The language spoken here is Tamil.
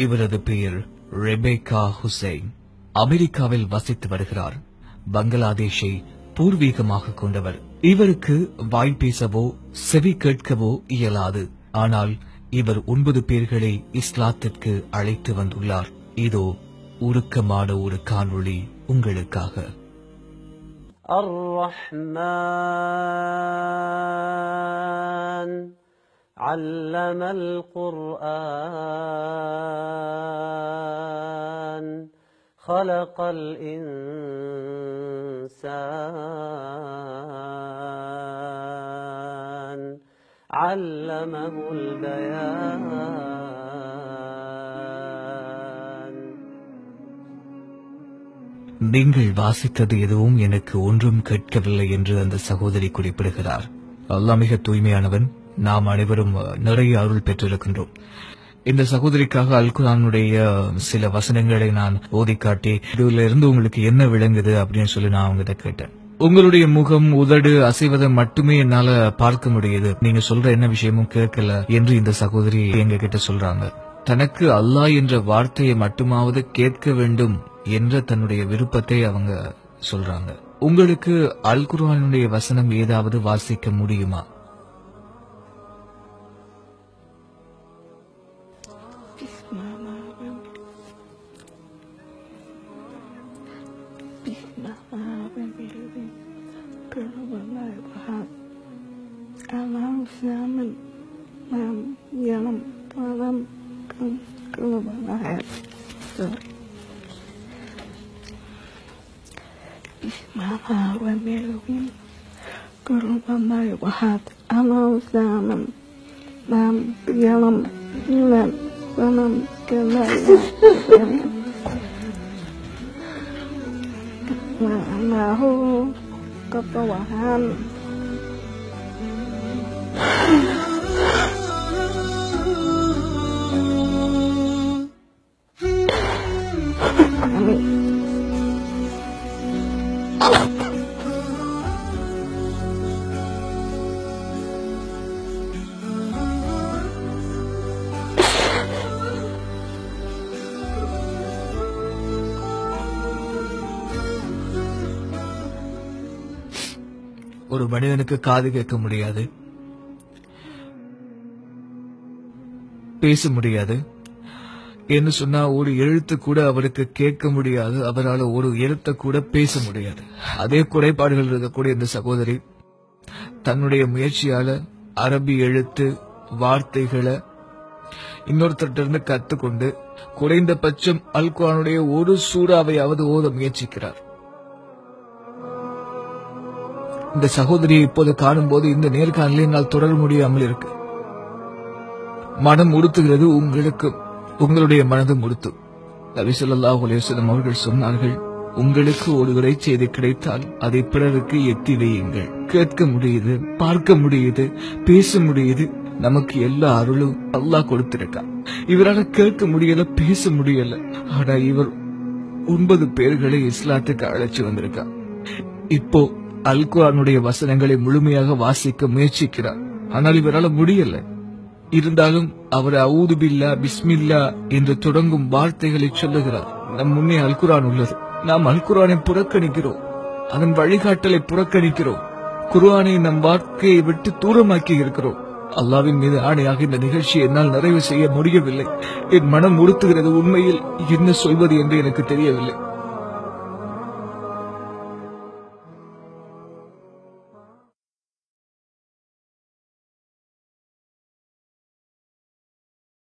இவரது பெயர் ரெபேக்கா ஹுசைன். அமெரிக்காவில் வசித்து வருகிறார். பங்களாதேஷை பூர்வீகமாக கொண்டவர். இவருக்கு வாய் பேசவோ செவி கேட்கவோ இயலாது. ஆனால் இவர் 9 பேர்களை இஸ்லாத்திற்கு அழைத்து வந்துள்ளார். இதோ உருக்கமான ஒரு காணொளி உங்களுக்காக. الرحمن علم القرآن خلق الإنسان علمه البيان. நீங்கள் வாசித்தது எதுவும் எனக்கு ஒன்றும் கேட்கவில்லை என்று அந்த சகோதரி குறிப்பிடுகிறார். அல்லாஹ் மிக தூய்மையானவன். நாம் அனைவரும் நிறைய அருள் பெற்றிருக்கின்றோம். இந்த சகோதரிக்காக அல் குர்ஆனுடைய சில வசனங்களை நான் ஓதி காட்டி இதுல இருந்து உங்களுக்கு என்ன விளங்குது அப்படின்னு சொல்லி நான் அவங்ககிட்ட கேட்டேன். உங்களுடைய முகம் உதடு அசைவதை மட்டுமே என்னால பார்க்க முடியுது, நீங்க சொல்ற என்ன விஷயமும் கேட்கல என்று இந்த சகோதரி எங்க கிட்ட சொல்றாங்க. தனக்கு அல்லாஹ் என்ற வார்த்தையை மட்டுமாவது கேட்க வேண்டும் என்ற தன்னுடைய விருப்பத்தை அவங்க சொல்றாங்க. உங்களுக்கு அல் குர்ஆனுடைய வசனம் ஏதாவது வாசிக்க முடியுமா? ஒரு மனிதனுக்கு காது கேட்க முடியாது, பேச முடியாது என்று சொன்னா ஒரு எழுத்து கூட அவருக்கு கேட்க முடியாது, அவரால் ஒரு எழுத்தை கூட பேச முடியாது. அதே குறைபாடுகள் இருக்கக்கூடிய இந்த சகோதரி தன்னுடைய முயற்சியால அரபி எழுத்து வார்த்தைகளை இன்னொருத்தர்ட்ட இருந்து கத்துக்கொண்டு குறைந்தபட்சம் அல் குர்ஆனுடைய ஒரு சூறாவையாவது ஓத முயற்சிக்கிறார். இந்த சகோதரியை இப்போது காணும்போது இந்த நேர்காணலை என்னால் தொடர முடியாமல் இருக்கு. மனம் உறுத்துகிறது. உங்களுக்கு உங்களுடைய மனதும் உறுத்தும். நபி ஸல்லல்லாஹு அலைஹி வஸல்லம் அவர்கள் சொன்னார்கள், உங்களுக்கு ஒரு இறைச்செய்தி கிடைத்தால் அதை பிறருக்கு எத்தி வையுங்கள். கேட்க முடியுது, பார்க்க முடியுது, பேச முடியுது. நமக்கு எல்லா அருளும் அல்லாஹ் கொடுத்திருக்கான். இவரால கேட்க முடியல, பேச முடியல. ஆனா இவர் 9 பேர்களை இஸ்லாத்துக்கு அழைச்சு வந்திருக்கார். இப்போ அல் குர்ஆனுடைய வசனங்களை முழுமையாக வாசிக்க முயற்சிக்கிறார். ஆனால் இவரால முடியல. இருந்தாலும் அவர் அஊது பில்லா பிஸ்மில்லா என்று தொடங்கும் வார்த்தைகளை சொல்லுகிறார். நம் முன்னே அல் குர்ஆன் உள்ளது. நாம் அல் குர்ஆனை புறக்கணிக்கிறோம், அதன் வழிகாட்டலை புறக்கணிக்கிறோம். குர்ஆனை நம் வாழ்க்கையை விட்டு தூரமாக்கி இருக்கிறோம். அல்லாஹ்வின் மீது ஆணையாக இந்த நிகழ்ச்சியை என்னால் நிறைவு செய்ய முடியவில்லை. என் மனம் உறுத்துகிறது. உண்மையில் என்ன சொல்வது என்று எனக்கு தெரியவில்லை.